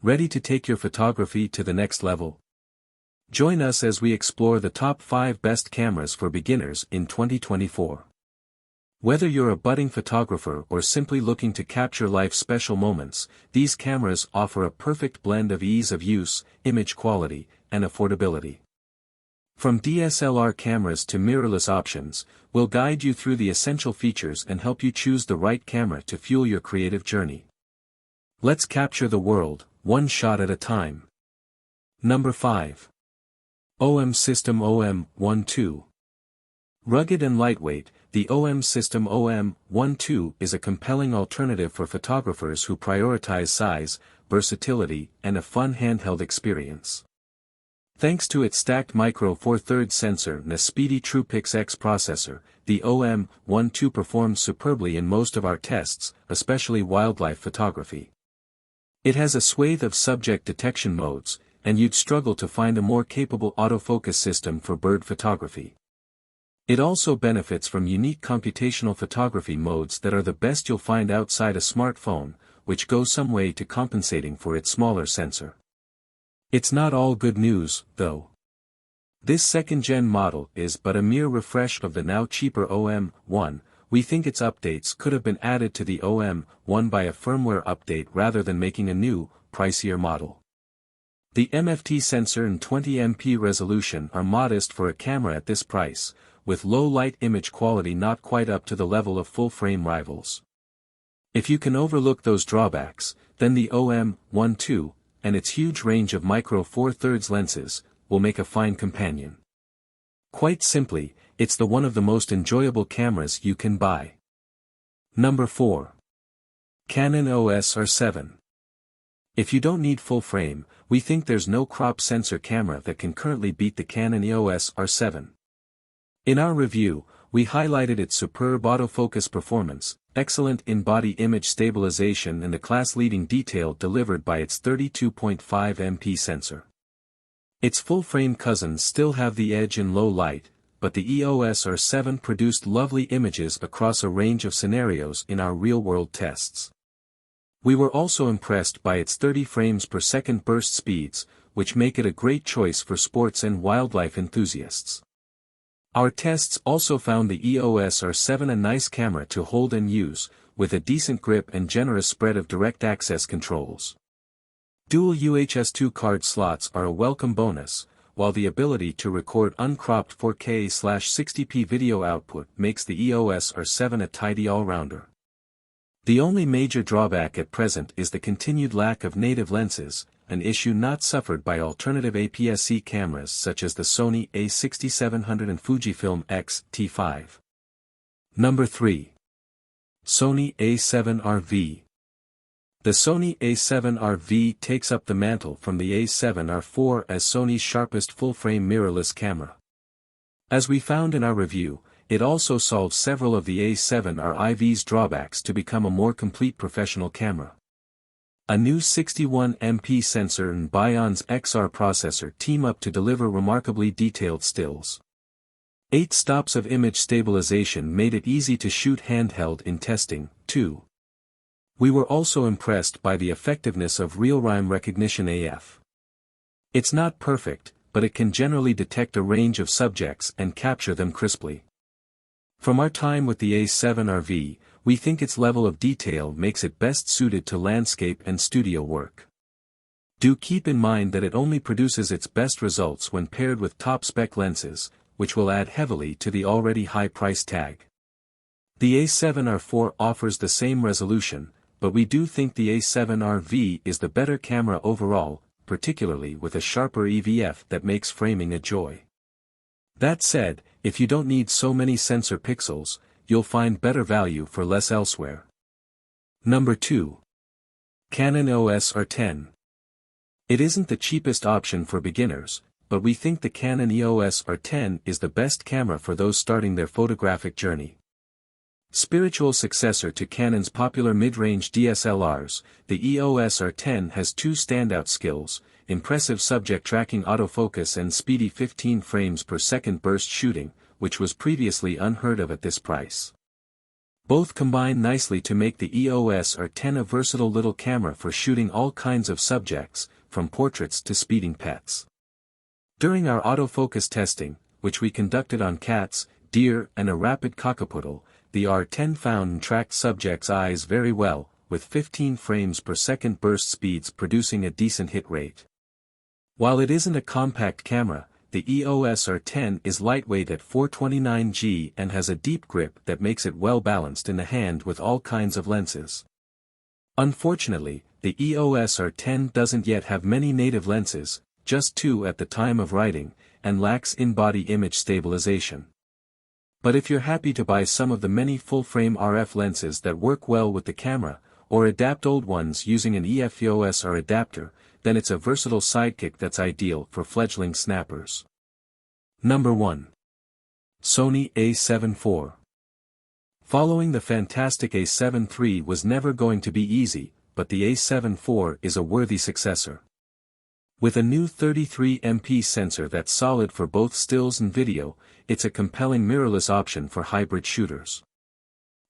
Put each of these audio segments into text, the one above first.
Ready to take your photography to the next level? Join us as we explore the top 5 best cameras for beginners in 2024. Whether you're a budding photographer or simply looking to capture life's special moments, these cameras offer a perfect blend of ease of use, image quality, and affordability. From DSLR cameras to mirrorless options, we'll guide you through the essential features and help you choose the right camera to fuel your creative journey. Let's capture the world, one shot at a time. Number 5. OM System OM12. Rugged and lightweight, the OM System OM12 is a compelling alternative for photographers who prioritize size, versatility, and a fun handheld experience. Thanks to its stacked Micro Four Thirds sensor and a speedy TruePix X processor, the OM12 performs superbly in most of our tests, especially wildlife photography. It has a swathe of subject detection modes, and you'd struggle to find a more capable autofocus system for bird photography. It also benefits from unique computational photography modes that are the best you'll find outside a smartphone, which goes some way to compensating for its smaller sensor. It's not all good news, though. This second-gen model is but a mere refresh of the now cheaper OM1. We think its updates could have been added to the OM1 by a firmware update rather than making a new, pricier model. The MFT sensor and 20MP resolution are modest for a camera at this price, with low light image quality not quite up to the level of full-frame rivals. If you can overlook those drawbacks, then the OM12, and its huge range of Micro Four Thirds lenses, will make a fine companion. Quite simply, it's one of the most enjoyable cameras you can buy. Number 4. Canon EOS R7. If you don't need full frame, we think there's no crop sensor camera that can currently beat the Canon EOS R7. In our review, we highlighted its superb autofocus performance, excellent in-body image stabilization and the class-leading detail delivered by its 32.5MP sensor. Its full-frame cousins still have the edge in low light, but the EOS R7 produced lovely images across a range of scenarios in our real-world tests. We were also impressed by its 30 frames per second burst speeds, which make it a great choice for sports and wildlife enthusiasts. Our tests also found the EOS R7 a nice camera to hold and use, with a decent grip and generous spread of direct access controls. Dual UHS-2 card slots are a welcome bonus, while the ability to record uncropped 4K/60p video output makes the EOS R7 a tidy all-rounder. The only major drawback at present is the continued lack of native lenses, an issue not suffered by alternative APS-C cameras such as the Sony a6700 and Fujifilm X-T5. Number 3. Sony a7RV. The Sony a7RV takes up the mantle from the a7R IV as Sony's sharpest full-frame mirrorless camera. As we found in our review, it also solves several of the a7R IV's drawbacks to become a more complete professional camera. A new 61MP sensor and Bion's XR processor team up to deliver remarkably detailed stills. 8 stops of image stabilization made it easy to shoot handheld in testing, too. We were also impressed by the effectiveness of real-time recognition AF. It's not perfect, but it can generally detect a range of subjects and capture them crisply. From our time with the a7RV, we think its level of detail makes it best suited to landscape and studio work. Do keep in mind that it only produces its best results when paired with top-spec lenses, which will add heavily to the already high price tag. The a7R IV offers the same resolution, but we do think the a7RV is the better camera overall, particularly with a sharper EVF that makes framing a joy. That said, if you don't need so many sensor pixels, you'll find better value for less elsewhere. Number 2. Canon EOS R10. It isn't the cheapest option for beginners, but we think the Canon EOS R10 is the best camera for those starting their photographic journey. Spiritual successor to Canon's popular mid-range DSLRs, the EOS R10 has 2 standout skills: impressive subject tracking autofocus and speedy 15 frames per second burst shooting, which was previously unheard of at this price. Both combine nicely to make the EOS R10 a versatile little camera for shooting all kinds of subjects, from portraits to speeding pets. During our autofocus testing, which we conducted on cats, deer, and a rapid cockapoodle, the R10 found and tracked subjects' eyes very well, with 15 frames per second burst speeds producing a decent hit rate. While it isn't a compact camera, the EOS R10 is lightweight at 429 g and has a deep grip that makes it well balanced in the hand with all kinds of lenses. Unfortunately, the EOS R10 doesn't yet have many native lenses, just 2 at the time of writing, and lacks in-body image stabilization. But if you're happy to buy some of the many full-frame RF lenses that work well with the camera, or adapt old ones using an EFEOS or adapter, then it's a versatile sidekick that's ideal for fledgling snappers. Number 1. Sony a7 IV. Following the fantastic a7 III was never going to be easy, but the a7 IV is a worthy successor. With a new 33MP sensor that's solid for both stills and video, it's a compelling mirrorless option for hybrid shooters.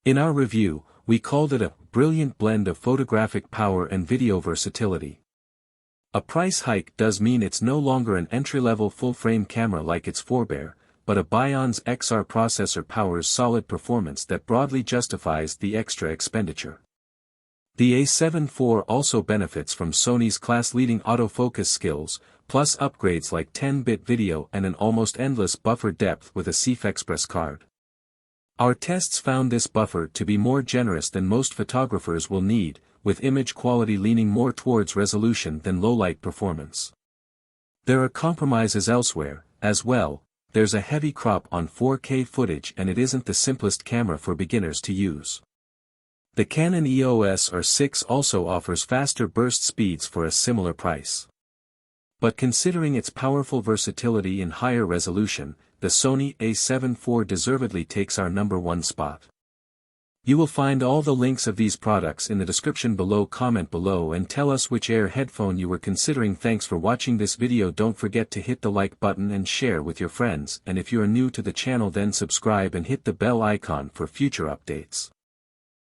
In our review, we called it a brilliant blend of photographic power and video versatility. A price hike does mean it's no longer an entry-level full-frame camera like its forebear, but a Bion's XR processor powers solid performance that broadly justifies the extra expenditure. The a7 IV also benefits from Sony's class-leading autofocus skills, plus upgrades like 10-bit video and an almost endless buffer depth with a CFexpress card. Our tests found this buffer to be more generous than most photographers will need, with image quality leaning more towards resolution than low-light performance. There are compromises elsewhere, as well. There's a heavy crop on 4K footage and it isn't the simplest camera for beginners to use. The Canon EOS R6 also offers faster burst speeds for a similar price. But considering its powerful versatility and higher resolution, the Sony a7 IV deservedly takes our number 1 spot. You will find all the links of these products in the description below. Comment below and tell us which Air headphone you were considering. Thanks for watching this video. Don't forget to hit the like button and share with your friends, and if you are new to the channel then subscribe and hit the bell icon for future updates.